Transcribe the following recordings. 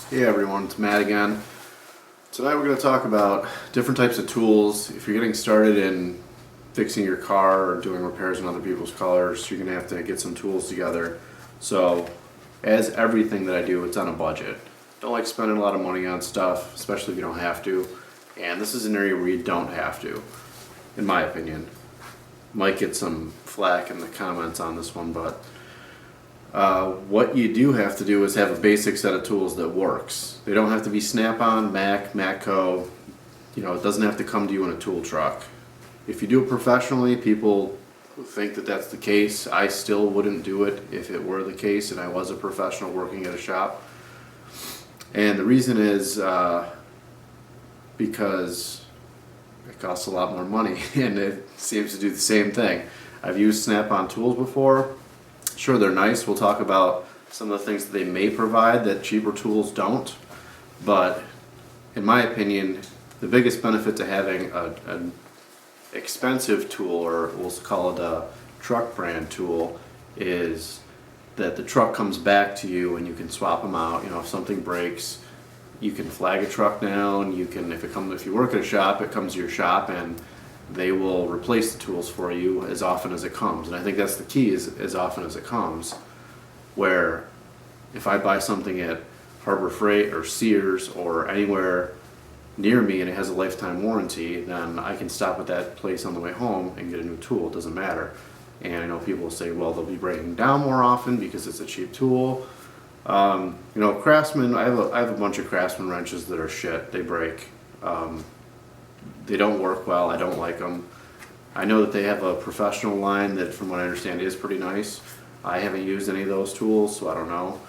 Hey everyone, it's Matt again. Tonight we're going to talk about different types of tools. If you're getting started in fixing your car or doing repairs on other people's cars, you're going to have to get some tools together. So, as everything that I do, it's on a budget. Don't like spending a lot of money on stuff, especially if you don't have to. And this is an area where you don't have to, in my opinion. Might get some flack in the comments on this one, but what you do have to do is have a basic set of tools that works. They don't have to be Snap-on, Mac, Matco. It doesn't have to come to you in a tool truck. If you do it professionally, people think that that's the case. I still wouldn't do it if it were the case and I was a professional working at a shop. And the reason is because it costs a lot more money and it seems to do the same thing. I've used Snap-on tools before. Sure, they're nice. We'll talk about some of the things that they may provide that cheaper tools don't. But in my opinion, the biggest benefit to having an expensive tool, or we'll call it a truck brand tool, is that the truck comes back to you and you can swap them out. If something breaks, you can flag a truck down. You can, if you work at a shop, it comes to your shop and they will replace the tools for you as often as it comes. And I think that's the key, is as often as it comes. Where if I buy something at Harbor Freight or Sears or anywhere near me and it has a lifetime warranty, then I can stop at that place on the way home and get a new tool. It doesn't matter. And I know people will say, well, they'll be breaking down more often because it's a cheap tool. Craftsman, I have a bunch of Craftsman wrenches that are shit. They break. They don't work well. I don't like them. I know that they have a professional line that, from what I understand, is pretty nice. I haven't used any of those tools, so I don't know.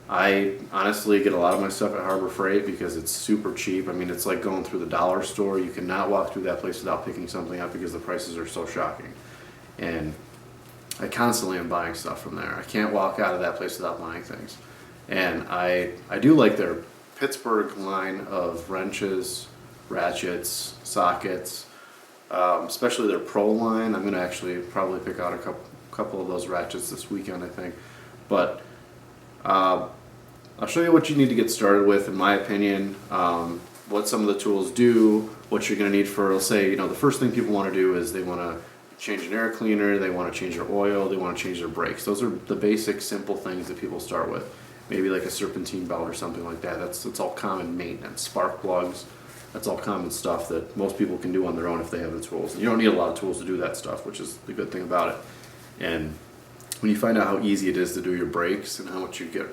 I honestly get a lot of my stuff at Harbor Freight because it's super cheap. I mean, it's like going through the dollar store. You cannot walk through that place without picking something up because the prices are so shocking. And I constantly am buying stuff from there. I can't walk out of that place without buying things. And I do like their Pittsburgh line of wrenches, ratchets, sockets, especially their Pro line. I'm going to actually probably pick out a couple of those ratchets this weekend, I think. But I'll show you what you need to get started with, in my opinion, what some of the tools do, what you're going to need for, let's say, the first thing people want to do is they want to change an air cleaner, they want to change their oil, they want to change their brakes. Those are the basic, simple things that people start with. Maybe like a serpentine belt or something like that. That's all common maintenance. Spark plugs. That's all common stuff that most people can do on their own if they have the tools. And you don't need a lot of tools to do that stuff, which is the good thing about it. And when you find out how easy it is to do your brakes and how much you get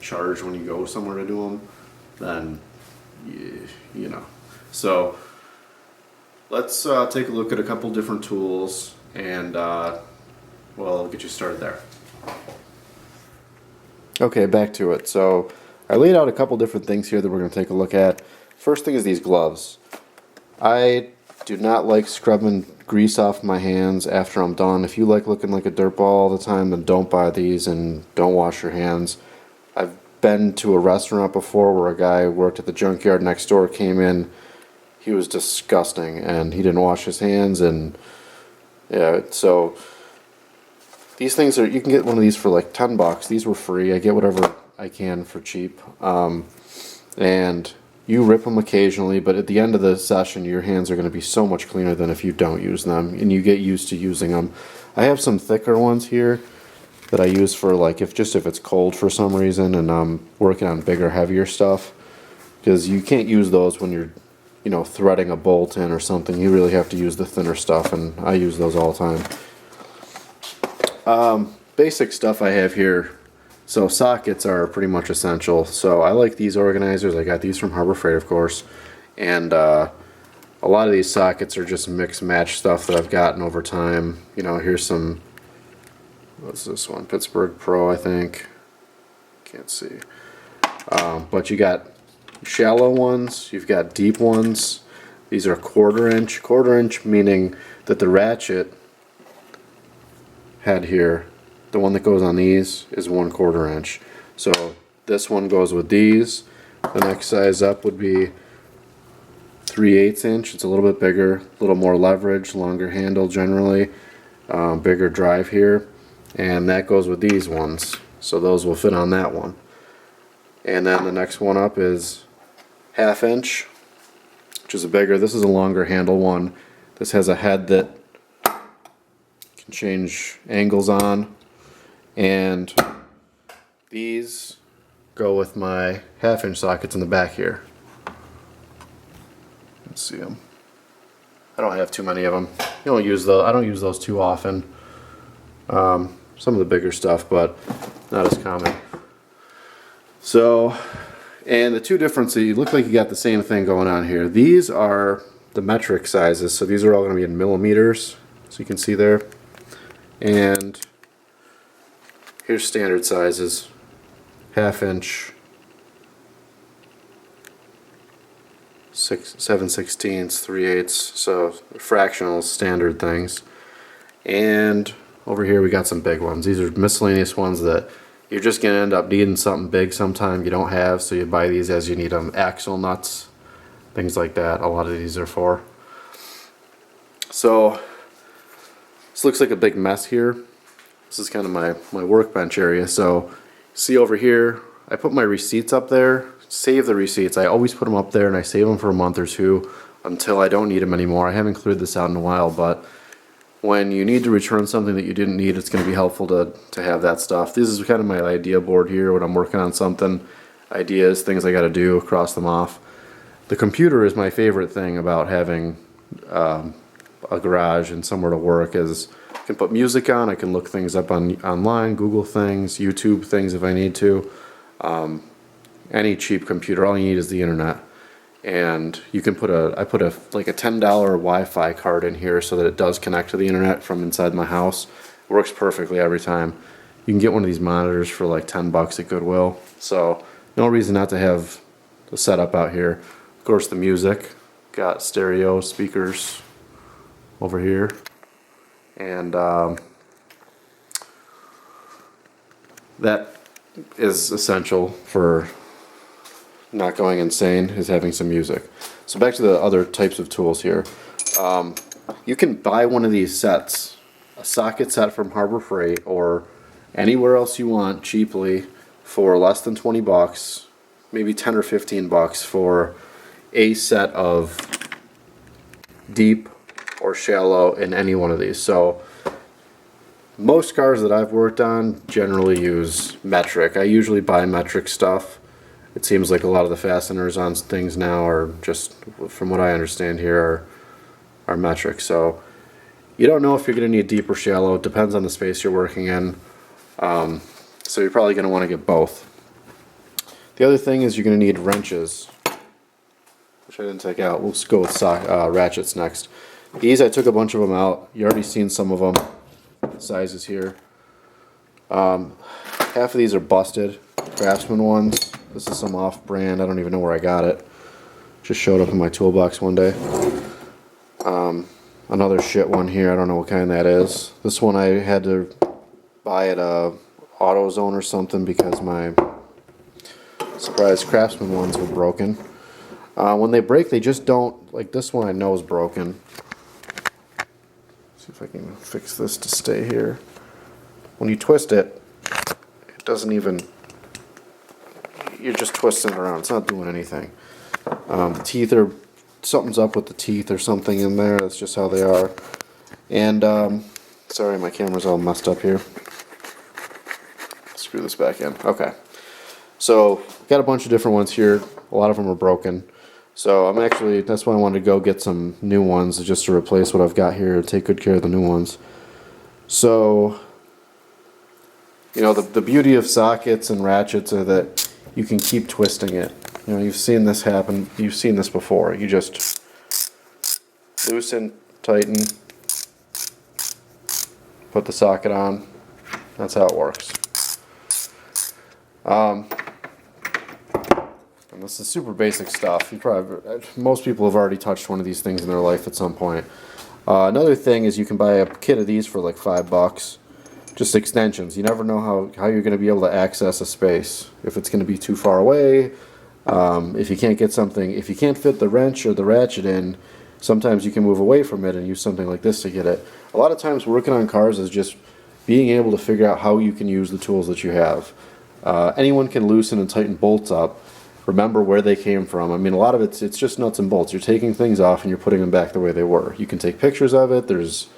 charged when you go somewhere to do them, then you know. So let's take a look at a couple different tools and I'll get you started there. Okay, back to it. So I laid out a couple different things here that we're going to take a look at. First thing is these gloves. I do not like scrubbing grease off my hands after I'm done. If you like looking like a dirtball all the time, then don't buy these and don't wash your hands. I've been to a restaurant before where a guy who worked at the junkyard next door came in. He was disgusting and he didn't wash his hands, and yeah, so these things you can get one of these for like $10. These were free. I get whatever I can for cheap. And you rip them occasionally, but at the end of the session, your hands are going to be so much cleaner than if you don't use them, and you get used to using them. I have some thicker ones here that I use for like if it's cold for some reason and I'm working on bigger, heavier stuff, because you can't use those when you're threading a bolt in or something. You really have to use the thinner stuff, and I use those all the time. Basic stuff I have here. So sockets are pretty much essential. So I like these organizers. I got these from Harbor Freight, of course. And a lot of these sockets are just mix match stuff that I've gotten over time. Here's some, what's this one? Pittsburgh Pro, I think. Can't see. But you got shallow ones. You've got deep ones. These are quarter inch. Quarter inch meaning that the ratchet head here, the one that goes on these, is 1/4 inch. So this one goes with these. The next size up would be 3/8 inch. It's a little bit bigger, a little more leverage, longer handle generally, bigger drive here, and that goes with these ones. So those will fit on that one. And then the next one up is 1/2 inch, which is a bigger. This is a longer handle one. This has a head that you can change angles on, and these go with my 1/2 inch sockets in the back here. Let's see them. I don't have too many of them. I don't use those too often. Some of the bigger stuff, but not as common. So, and the two differences, you look like you got the same thing going on here. These are the metric sizes, so these are all going to be in millimeters, so you can see there. And here's standard sizes, 1/2 inch, 7/16, 3/8, so fractional standard things. And over here we got some big ones. These are miscellaneous ones that you're just going to end up needing something big sometime you don't have, so you buy these as you need them. Axle nuts, things like that, a lot of these are for. So this looks like a big mess here. This is kind of my workbench area. So see over here, I put my receipts up there. Save the receipts. I always put them up there and I save them for a month or two until I don't need them anymore. I haven't cleared this out in a while, but when you need to return something that you didn't need, it's going to be helpful to have that stuff. This is kind of my idea board here when I'm working on something. Ideas, things I got to do, cross them off. The computer is my favorite thing about having a garage and somewhere to work. Is I can put music on, I can look things up online, Google things, YouTube things if I need to. Any cheap computer, all you need is the internet. And you can put I put like a $10 Wi-Fi card in here so that it does connect to the internet from inside my house. It works perfectly every time. You can get one of these monitors for like $10 at Goodwill. So no reason not to have the setup out here. Of course, the music, got stereo speakers over here, and that is essential for not going insane, is having some music. So back to the other types of tools here. You can buy one of these sets, a socket set from Harbor Freight or anywhere else you want cheaply for less than 20 bucks, maybe 10 or 15 bucks for a set of deep or shallow in any one of these. So most cars that I've worked on generally use metric. I usually buy metric stuff. It seems like a lot of the fasteners on things now are just, from what I understand here, are metric. So you don't know if you're going to need deep or shallow. It depends on the space you're working in. So you're probably going to want to get both. The other thing is you're going to need wrenches, which I didn't take out. We'll just go with ratchets next. These, I took a bunch of them out. You already seen some of them. Sizes here. Half of these are busted, Craftsman ones. This is some off-brand. I don't even know where I got it. Just showed up in my toolbox one day. Another shit one here. I don't know what kind that is. This one I had to buy at AutoZone or something because my surprise Craftsman ones were broken. When they break, they just don't, like this one I know is broken. See if I can fix this to stay here. When you twist it, it doesn't even, you're just twisting it around. It's not doing anything. The teeth are, something's up with the teeth or something in there. That's just how they are. And, sorry, my camera's all messed up here. Screw this back in. Okay. So, got a bunch of different ones here. A lot of them are broken. So I'm actually, that's why I wanted to go get some new ones just to replace what I've got here, take good care of the new ones. So, you know, the beauty of sockets and ratchets are that you can keep twisting it. You know, you've seen this happen, you've seen this before. You just loosen, tighten, put the socket on. That's how it works. And this is super basic stuff. You probably, most people have already touched one of these things in their life at some point. Another thing is you can buy a kit of these for like $5. Just extensions. You never know how you're going to be able to access a space. If it's going to be too far away, if you can't get something, if you can't fit the wrench or the ratchet in, sometimes you can move away from it and use something like this to get it. A lot of times working on cars is just being able to figure out how you can use the tools that you have. Anyone can loosen and tighten bolts up. Remember where they came from. I mean, a lot of it's just nuts and bolts. You're taking things off and you're putting them back the way they were. You can take pictures of it. There's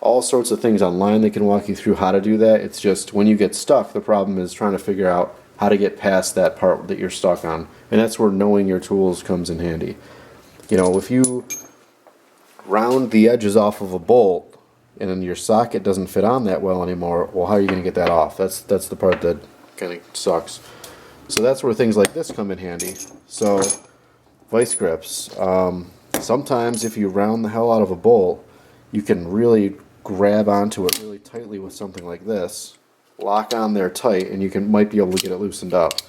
all sorts of things online that can walk you through how to do that. It's just when you get stuck, the problem is trying to figure out how to get past that part that you're stuck on. And that's where knowing your tools comes in handy. You know, if you round the edges off of a bolt and then your socket doesn't fit on that well anymore, well, how are you going to get that off? That's the part that kind of sucks. So that's where things like this come in handy. So vice grips. Sometimes if you round the hell out of a bolt, you can really grab onto it really tightly with something like this, lock on there tight, and you might be able to get it loosened up.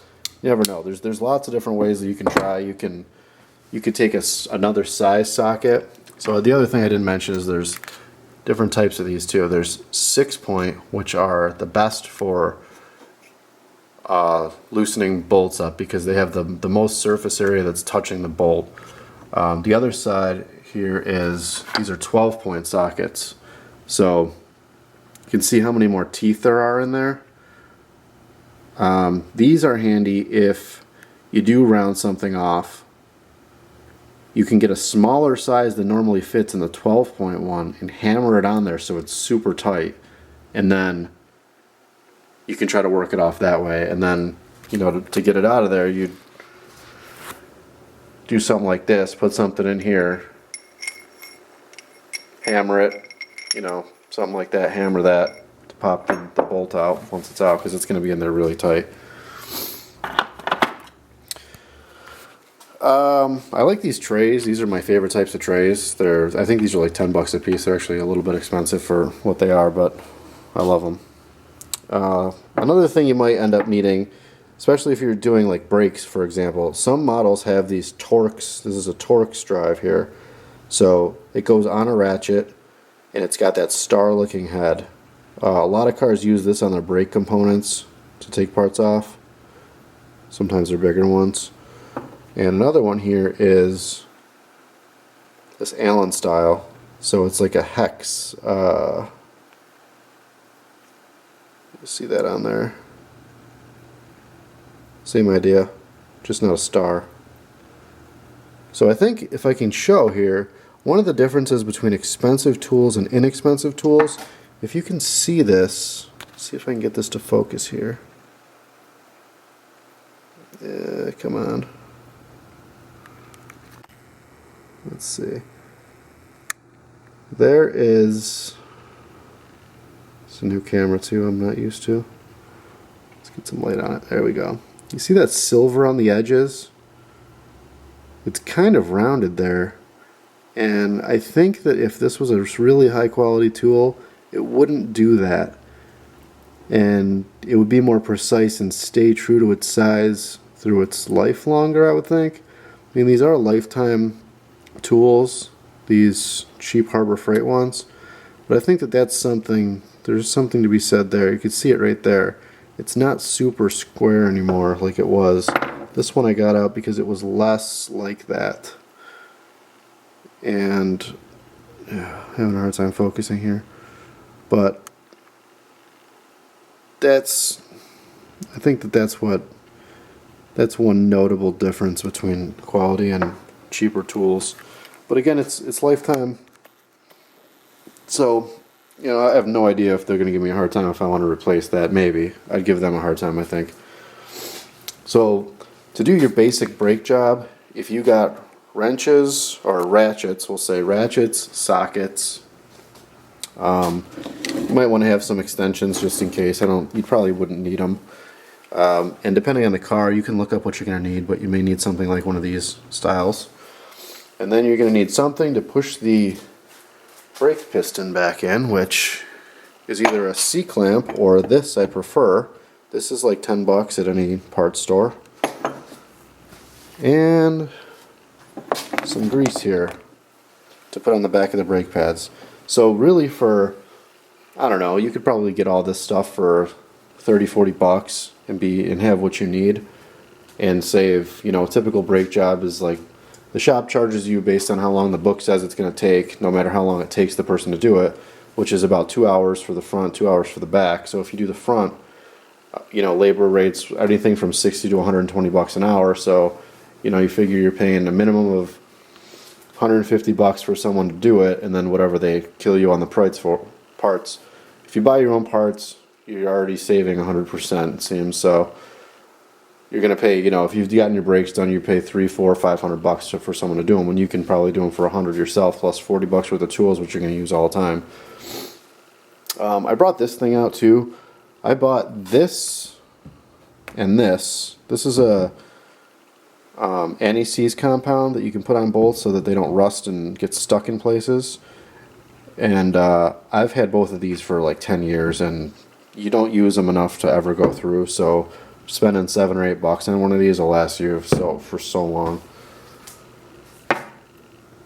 You never know. There's lots of different ways that you can try. You could take another size socket. So the other thing I didn't mention is there's different types of these too. There's 6-point, which are the best for loosening bolts up because they have the most surface area that's touching the bolt. The other side here is these are 12-point sockets. So you can see how many more teeth there are in there. These are handy if you do round something off. You can get a smaller size than normally fits in the 12-point one and hammer it on there so it's super tight, and then you can try to work it off that way. And then, you know, to get it out of there, you'd do something like this, put something in here, hammer it, you know, something like that, hammer that to pop the bolt out once it's out, because it's going to be in there really tight. I like these trays. These are my favorite types of trays. I think these are like $10 a piece. They're actually a little bit expensive for what they are, but I love them. Another thing you might end up needing, especially if you're doing like brakes, for example, some models have these Torx. This is a Torx drive here. So it goes on a ratchet and it's got that star looking head. A lot of cars use this on their brake components to take parts off. Sometimes they're bigger ones. And another one here is this Allen style. So it's like a hex. You see that on there? Same idea, just not a star. So I think if I can show here, one of the differences between expensive tools and inexpensive tools, if you can see this, see if I can get this to focus here. Come on. Let's see. There is, it's a new camera too I'm not used to. Let's get some light on it. There we go. You see that silver on the edges? It's kind of rounded there. And I think that if this was a really high quality tool, it wouldn't do that. And it would be more precise and stay true to its size through its life longer, I would think. I mean, these are lifetime tools, these cheap Harbor Freight ones. But I think that that's something, there's something to be said there. You can see it right there. It's not super square anymore like it was. This one I got out because it was less like that. And having a hard time focusing here. But I think that's one notable difference between quality and cheaper tools. But again, it's lifetime. So, you know, I have no idea if they're going to give me a hard time if I want to replace that. Maybe. I'd give them a hard time, I think. So, to do your basic brake job, if you got wrenches or ratchets, we'll say ratchets, sockets, you might want to have some extensions just in case. You probably wouldn't need them. And depending on the car, you can look up what you're going to need, but you may need something like one of these styles. And then you're going to need something to push the brake piston back in, which is either a C-clamp or this I prefer. This is like $10 at any parts store. And some grease here to put on the back of the brake pads. So really for, I don't know, you could probably get all this stuff for $30-40 and have what you need and save. You know, a typical brake job is like the shop charges you based on how long the book says it's going to take, no matter how long it takes the person to do it, which is about 2 hours for the front, 2 hours for the back. So if you do the front, You know, labor rates anything from 60 to 120 bucks an hour. So, you know, you figure you're paying a minimum of 150 bucks for someone to do it, and then whatever they kill you on the price for parts. If you buy your own parts, you're already saving 100%, it seems. So you're gonna pay, you know, if you've gotten your brakes done, you pay 3, 4, 500 bucks for someone to do them, when you can probably do them for 100 yourself, plus 40 bucks worth of tools, which you're gonna use all the time. I brought this thing out too. I bought this and this. This is a anti-seize compound that you can put on both so that they don't rust and get stuck in places. And I've had both of these for like 10 years, and you don't use them enough to ever go through. So spending $7 or $8 on one of these will last you for so long.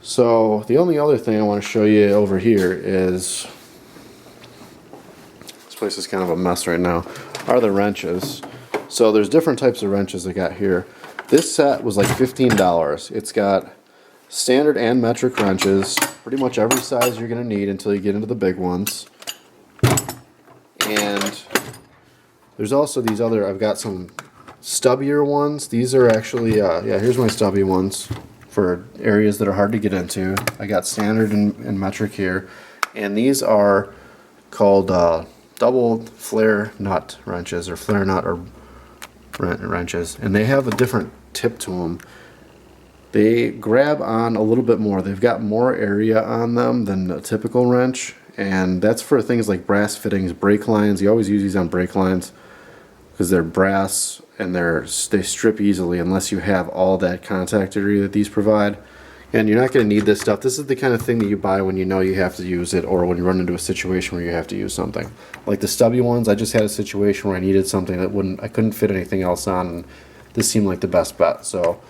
So the only other thing I want to show you over here is, this place is kind of a mess right now, are the wrenches. So there's different types of wrenches I got here. This set was like $15. It's got standard and metric wrenches, pretty much every size you're going to need until you get into the big ones. And there's also these other, I've got some stubbier ones. These are actually, yeah, here's my stubby ones for areas that are hard to get into. I got standard and metric here. And these are called double flare nut wrenches, or flare nut or wrenches, and they have a different tip to them. They grab on a little bit more. They've got more area on them than a typical wrench, and that's for things like brass fittings, brake lines. You always use these on brake lines because they're brass and they strip easily unless you have all that contact area that these provide. And you're not going to need this stuff. This is the kind of thing that you buy when you know you have to use it, or when you run into a situation where you have to use something. Like the stubby ones, I just had a situation where I needed something that I couldn't fit anything else on, and this seemed like the best bet. So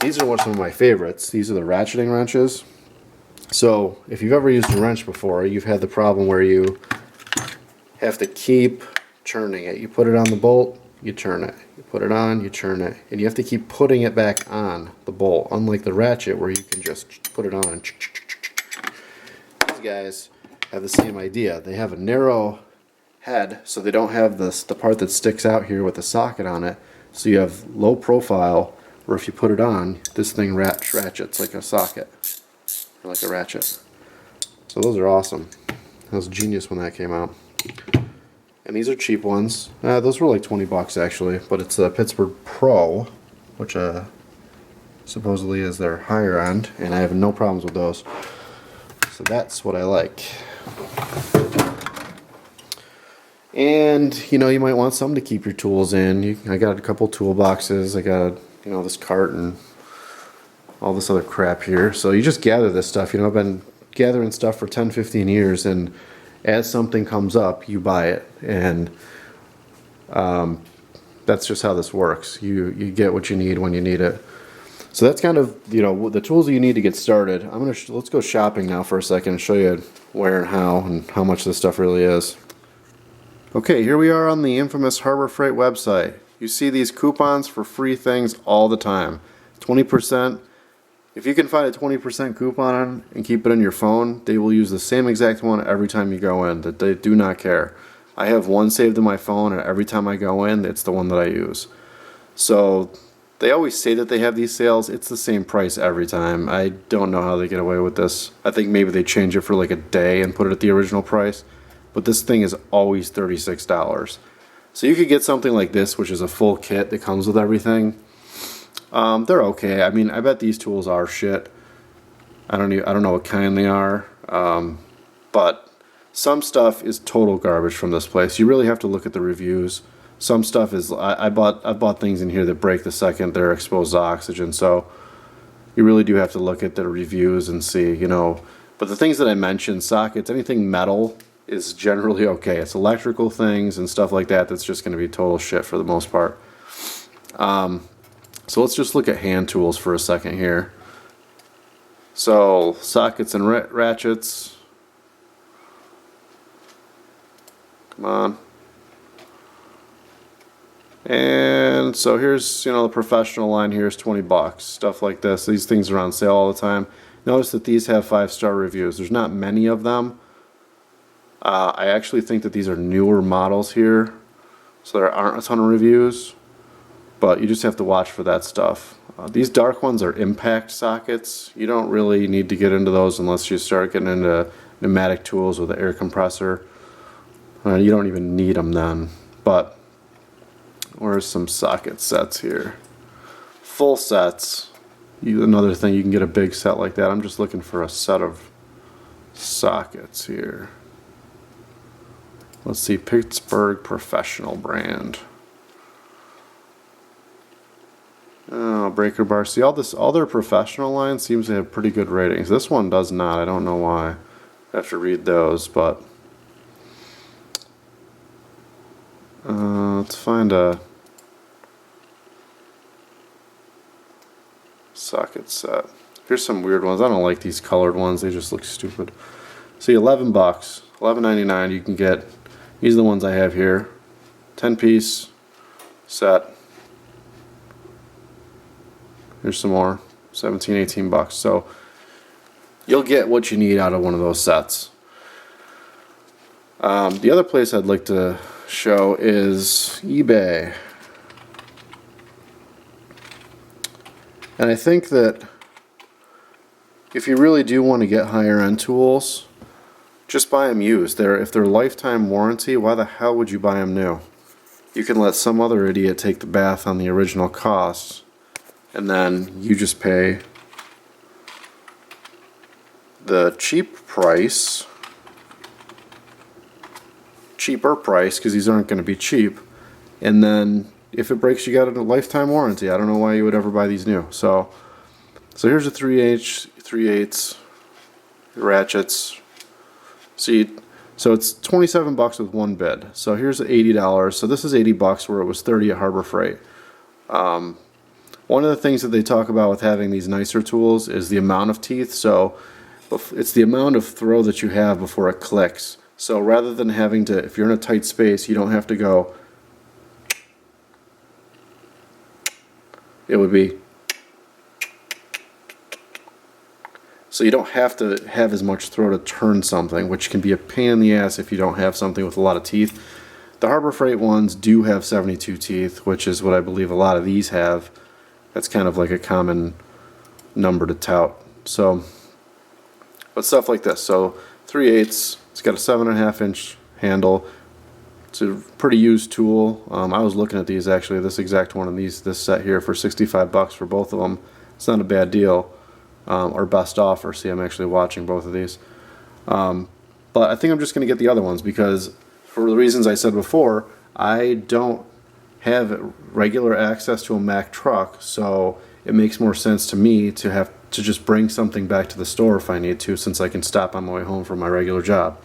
these are some of my favorites. These are the ratcheting wrenches. So if you've ever used a wrench before, you've had the problem where you have to keep turning it. You put it on the bolt, you turn it. You put it on, you turn it. And you have to keep putting it back on the bolt, unlike the ratchet where you can just put it on and these guys have the same idea. They have a narrow head, so they don't have the part that sticks out here with the socket on it. So you have low profile, where if you put it on, this thing ratchets like a socket, or like a ratchet. So those are awesome. That was genius when that came out. And these are cheap ones. Those were like 20 bucks actually, but it's a Pittsburgh Pro, which supposedly is their higher end, and I have no problems with those. So that's what I like. And you know, you might want something to keep your tools in. I got a couple toolboxes. I got this cart and all this other crap here. So you just gather this stuff. You know, I've been gathering stuff for 10, 15 years, and as something comes up, you buy it, and that's just how this works. You get what you need when you need it. So that's kind of the tools that you need to get started. Let's go shopping now for a second and show you where and how much this stuff really is. Okay, here we are on the infamous Harbor Freight website. You see these coupons for free things all the time. 20%. If you can find a 20% coupon and keep it in your phone, they will use the same exact one every time you go in. That they do not care. I have one saved in my phone, and every time I go in, it's the one that I use. So they always say that they have these sales. It's the same price every time. I don't know how they get away with this. I think maybe they change it for like a day and put it at the original price. But this thing is always $36. So you could get something like this, which is a full kit that comes with everything. They're okay. I mean, I bet these tools are shit. I don't know what kind they are. But some stuff is total garbage from this place. You really have to look at the reviews. Some stuff is, I've bought things in here that break the second they're exposed to oxygen. So you really do have to look at the reviews and see, But the things that I mentioned, sockets, anything metal, is generally okay. It's electrical things and stuff like that that's just going to be total shit for the most part. So let's just look at hand tools for a second here. So sockets and ratchets. Come on. And so here's, the professional line here is 20 bucks. Stuff like this. These things are on sale all the time. Notice that these have 5-star reviews. There's not many of them. I actually think that these are newer models here, so there aren't a ton of reviews, but you just have to watch for that stuff. These dark ones are impact sockets. You don't really need to get into those unless you start getting into pneumatic tools with an air compressor. You don't even need them then. But where's some socket sets here? Full sets. Another thing, you can get a big set like that. I'm just looking for a set of sockets here. Let's see, Pittsburgh Professional brand. Oh, Breaker Bar. See, all their professional line seems to have pretty good ratings. This one does not. I don't know why. I have to read those, but let's find a socket set. Here's some weird ones. I don't like these colored ones. They just look stupid. See, $11, $11.99. You can get. These are the ones I have here. 10-piece set. Here's some more. 17, $18. So you'll get what you need out of one of those sets. The other place I'd like to show is eBay. And I think that if you really do want to get higher end tools, just buy them used. If they're lifetime warranty, why the hell would you buy them new? You can let some other idiot take the bath on the original cost, and then you just pay the cheaper price, because these aren't going to be cheap, and then if it breaks, you got a lifetime warranty. I don't know why you would ever buy these new. So here's a 3/8 ratchets. See, so it's $27 with one bid. So here's $80. So this is $80 where it was $30 at Harbor Freight. One of the things that they talk about with having these nicer tools is the amount of teeth. So it's the amount of throw that you have before it clicks. So rather than having to, if you're in a tight space, you don't have to go. It would be. So you don't have to have as much throw to turn something, which can be a pain in the ass if you don't have something with a lot of teeth. The Harbor Freight ones do have 72 teeth, which is what I believe a lot of these have. That's kind of like a common number to tout. So, but stuff like this. So 3/8, it's got a 7.5-inch handle. It's a pretty used tool. I was looking at these actually, this exact one of these, this set here for $65 for both of them. It's not a bad deal, or best offer. See, I'm actually watching both of these. But I think I'm just going to get the other ones because for the reasons I said before, I don't have regular access to a Mack truck, so it makes more sense to me to have to just bring something back to the store if I need to, since I can stop on my way home from my regular job.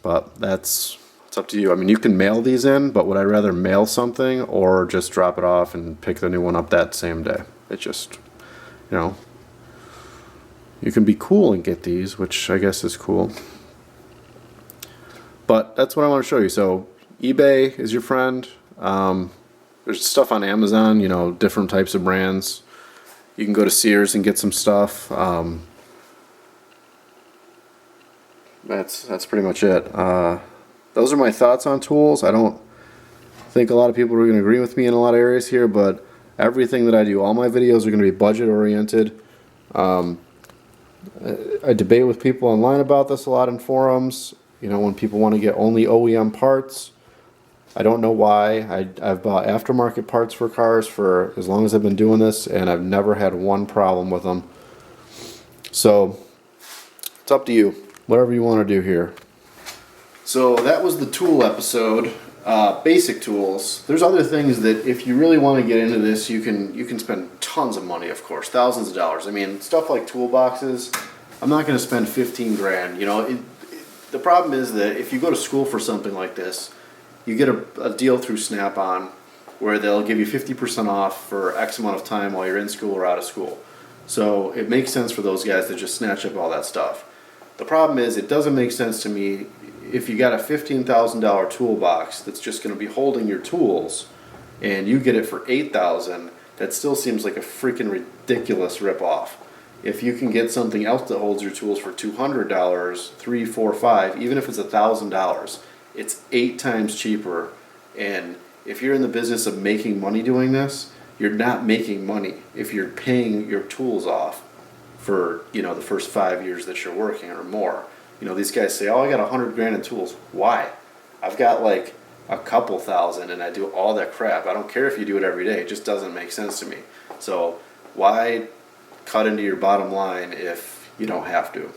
But it's up to you. I mean, you can mail these in, but would I rather mail something or just drop it off and pick the new one up that same day? It just, you can be cool and get these, which I guess is cool. But that's what I want to show you. So eBay is your friend. There's stuff on Amazon, different types of brands. You can go to Sears and get some stuff. That's pretty much it. Those are my thoughts on tools. I don't think a lot of people are going to agree with me in a lot of areas here, but everything that I do, all my videos are going to be budget oriented. I debate with people online about this a lot in forums. When people want to get only OEM parts, I don't know why. I've bought aftermarket parts for cars for as long as I've been doing this, and I've never had one problem with them. So it's up to you. Whatever you want to do here. So that was the tool episode. Basic tools. There's other things that if you really want to get into this, you can spend tons of money, of course, thousands of dollars. I mean, stuff like toolboxes. I'm not going to spend 15 grand. The problem is that if you go to school for something like this, you get a deal through Snap-on where they'll give you 50% off for X amount of time while you're in school or out of school. So it makes sense for those guys to just snatch up all that stuff. The problem is it doesn't make sense to me if you got a $15,000 toolbox that's just going to be holding your tools and you get it for $8,000. That still seems like a freaking ridiculous ripoff. if you can get something else that holds your tools for $200, $3, $4, $5, even if it's $1,000, it's 8 times cheaper. And if you're in the business of making money doing this, you're not making money if you're paying your tools off for, you know, the first 5 years that you're working or more. You know, these guys say, oh, I got 100 grand in tools. Why? I've got like a couple thousand and I do all that crap. I don't care if you do it every day. It just doesn't make sense to me. So why cut into your bottom line if you don't have to?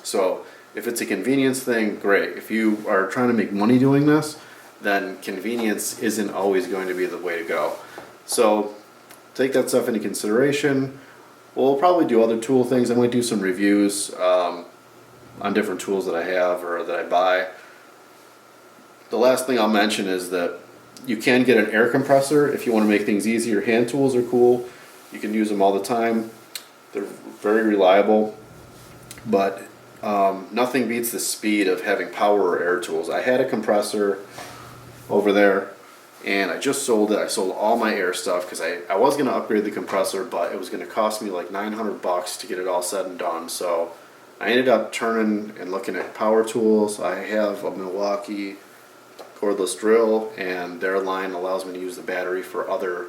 So if it's a convenience thing, great. If you are trying to make money doing this, then convenience isn't always going to be the way to go. So take that stuff into consideration. We'll probably do other tool things. I'm going to do some reviews on different tools that I have or that I buy. The last thing I'll mention is that you can get an air compressor if you want to make things easier. Hand tools are cool. You can use them all the time. They're very reliable, but nothing beats the speed of having power or air tools. I had a compressor over there, and I just sold it. I sold all my air stuff because I was going to upgrade the compressor, but it was going to cost me like $900 to get it all said and done. So I ended up turning and looking at power tools. I have a Milwaukee cordless drill, and their line allows me to use the battery for other,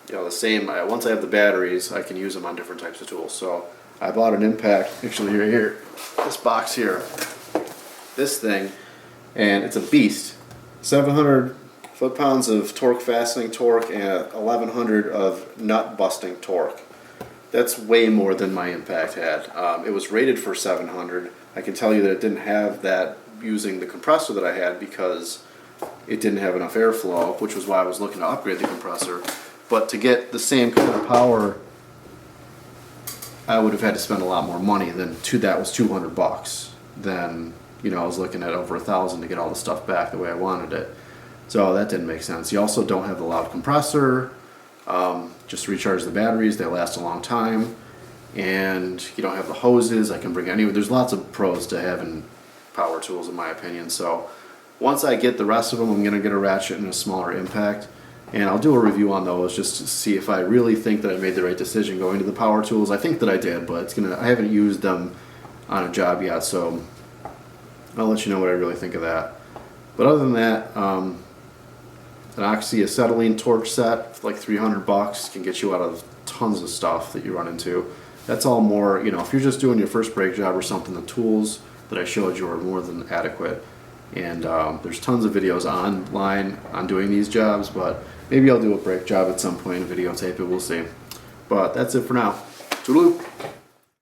you know, the same. Once I have the batteries, I can use them on different types of tools. So I bought an Impact, actually here, this box here, this thing, and it's a beast. 700 foot-pounds of torque fastening torque and 1100 of nut busting torque. That's way more than my Impact had. It was rated for 700. I can tell you that it didn't have that using the compressor that I had because it didn't have enough airflow, which was why I was looking to upgrade the compressor. But to get the same kind of power, I would have had to spend a lot more money than that was $200. Then, you know, I was looking at over $1,000 to get all the stuff back the way I wanted it. So that didn't make sense. You also don't have the loud compressor. Just recharge the batteries, they last a long time. And you don't have the hoses. I can bring any. There's lots of pros to having power tools, in my opinion. So once I get the rest of them, I'm going to get a ratchet and a smaller Impact. And I'll do a review on those just to see if I really think that I made the right decision going to the power tools. I think that I did, but I haven't used them on a job yet, so I'll let you know what I really think of that. But other than that, an oxyacetylene torch set for like $300 can get you out of tons of stuff that you run into. That's all more, you know, if you're just doing your first brake job or something, the tools that I showed you are more than adequate. And there's tons of videos online on doing these jobs, but maybe I'll do a brake job at some point and videotape it, we'll see. But that's it for now. Toodaloo!